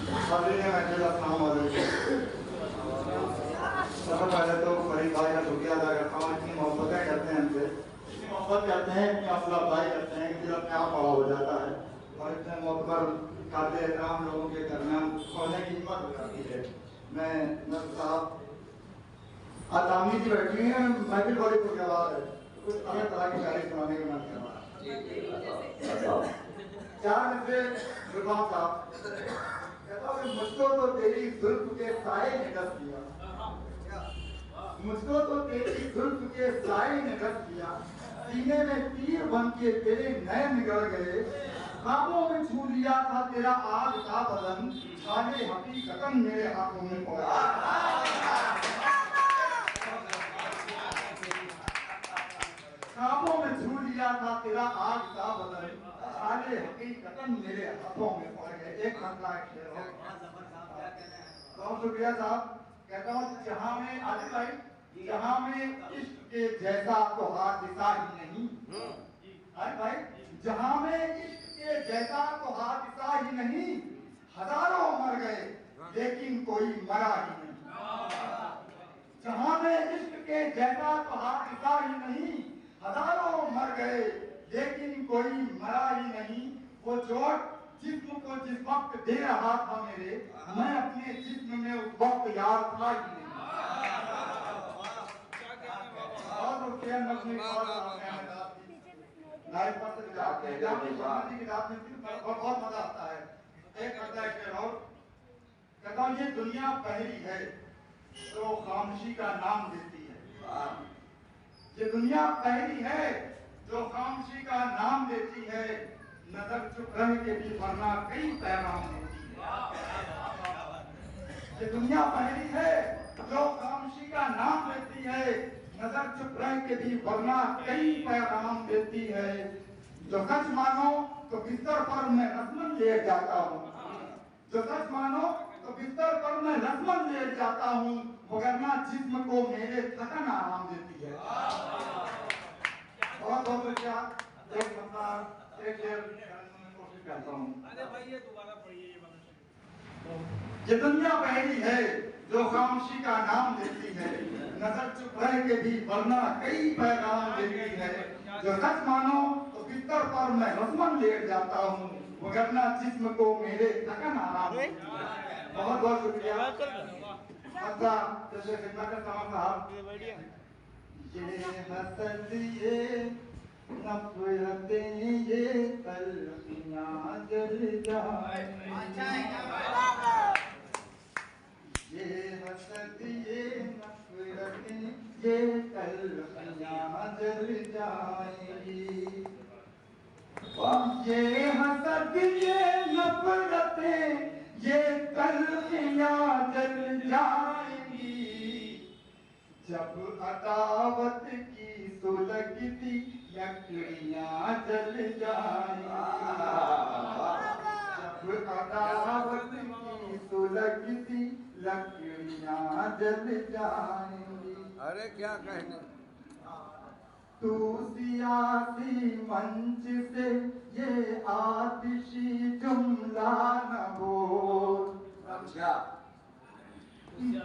सबसे पहले तो फरीद भाई का शुक्रिया अदा करता हूँ। इतनी मोहब्बतें करते हैं हमसे, इतनी मोहब्बत करते हैं, इतनी हौसला अफजाई करते हैं कि दिल अपने आप बड़ा हो जाता है और इतने मोहब्बर काबिल एहतराम लोगों के दरमियान खोलने की हिम्मत हो जाती है। मैं साहब आदामी जी बैठी हैं, महफिल बड़ी खुशगवार है, कुछ अलग तरह की शायरी सुनाने का मन कर रहा है। चार मिसरे गुरबान साहब कहता हूँ कि मुझको तो तेरी जुल्फ के साए ने डस दिया, मुझको तो तेरी जुल्फ के साए ने डस दिया, सीने में तीर बन के तेरे नैन निकल गए, ख्वाबों में छू लिया था तेरा आग का बदन, छाले हकीकतन मेरे हाथों में पड़ा। ख्वाबों में छू लिया था तेरा आग का बदन, छाले हकीकतन मेरे हाथों में पड़ गए। एक घंटा बहुत शुक्रिया साहब। कहता हूँ जहाँ में आदिल भाई, जहाँ में इश्क के जैसा तो हादिसा ही नहीं, आदिल भाई जहाँ में इश्क के जैसा तो हादिसा ही नहीं, हजारों मर गए लेकिन कोई मरा ही नहीं। जहाँ में इश्क के जैसा तो हादिसा ही नहीं, हजारों मर गए लेकिन कोई मरा ही नहीं। वो चोट जिस्म को जिस वक्त दे रहा था मेरे, मैं अपने जिस्म में उस वक्त यार था ही नहीं। बहुत मजा आता है। एक करता है कि और कहता हूँ ये दुनिया पहली है तो खामोशी का नाम देती है, ये दुनिया पहली है जो खामोशी का नाम देती है, नजर चुप रह के भी वरना कई पैगाम देती है। ये दुनिया पहली है जो खामोशी का नाम देती है, नजर चुप रह के भी वरना कई पैगाम देती है। जो सच मानो तो बिस्तर पर मैं रस्मन लेट जाता हूँ, जो सच मानो तो बिस्तर पर मैं रस्मन लेट जाता हूँ, वरना जिस्म को मेरे थकन आराम देती है। बहुत बहुत शुक्रिया। एक मतलब एक शेर कोशिश करता हूँ। ये दुनिया पहली है जो खामोशी का नाम देती है, नजर चुप रह के भी वरना कई पैगाम देती है। जो सच मानो तो बिस्तर पर मैं रस्मन लेट जाता हूँ, वरना जिस्म को मेरे थकन आराम देती है। बहुत बहुत शुक्रिया। अच्छा जैसे खिदमत करता हूँ साहब, ये हसद ये नफरतें ये तलखियाँ जल जाएं, ये हसद ये नफरतें ये तलखियाँ जल जाएंगी, ये हसद ये नफरतें ये तलखियाँ जल जाएंगी, जब अदावत की सुलगती लकड़ियाँ जल जाएंगी, जब अदावत की सुलगती लकड़ियाँ जल जाएंगी। अरे क्या कहने, तू सियासी मंच से ये आतिशी जुमला न बोल, अच्छा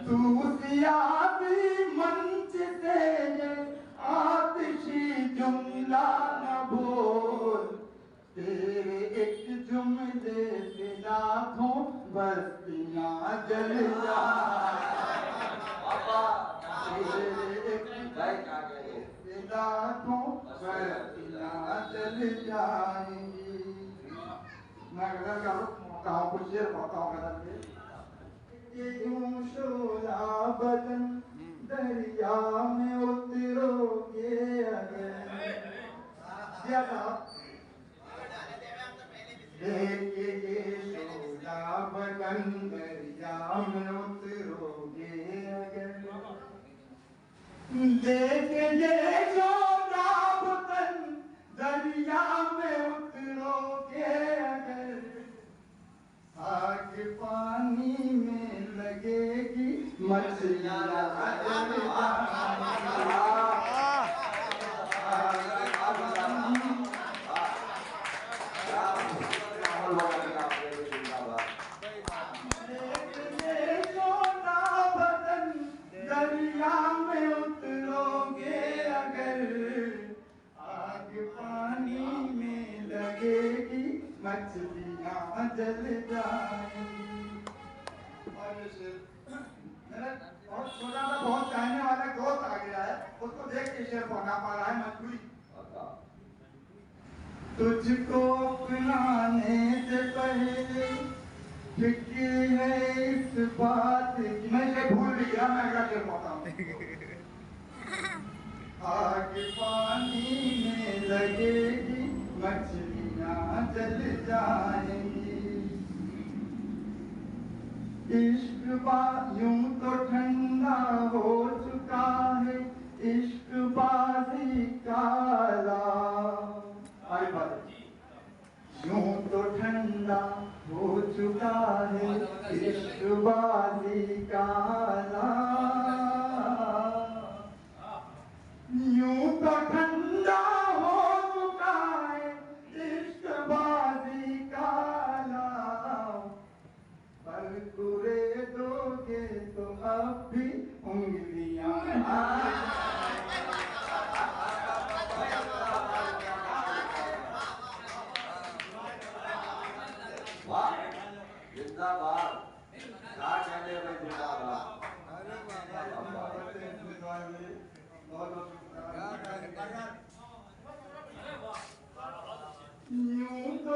तू सियासी मंच से ये आतिशी जुमला न बोल, तेरे एक जुमले से लाखों बस्तियां जल जाएंगी, लाखों बस्तियां जल जाएंगी। मैं गजल का रुख मोड़ता हूँ, कुछ शेर पढ़ता हूँ गजल के। ये यूं शोला बदन दरिया में उतरोगे अगर, देखे ये शोला बदन दरिया में उतरोगे अगर, देखे ये शोला बदन दरिया में उतरोगे अगर, आग पानी में लगेगी मछलियाँ जल जाएंगी। और मेरा बहुत छोटा सा बहुत चाहने वाला दोस्त आ गया है, उसको देख के शेर पढ़ना पड़ रहा है मजबूरी। तुझको अपनाने से पहले फिक्र है इस बात की। मैं ये भूल भी गया, मैं अगला शेर पढ़ता हूँ। आग पानी में लगेगी मछलियाँ जल जाएंगी। इश्क यूं तो ठंडा हो चुका है, इश्क बाजी काला। यूं तो ठंडा हो चुका है, इश्क बाजी काला। यूं तो ठंडा हो चुका है, इश्क बाजी काला। पर कुरे दोगे तो अब भी उंगलियां जिंदाबाद। क्या कहने में जिंदाबाद। अरे यूं तो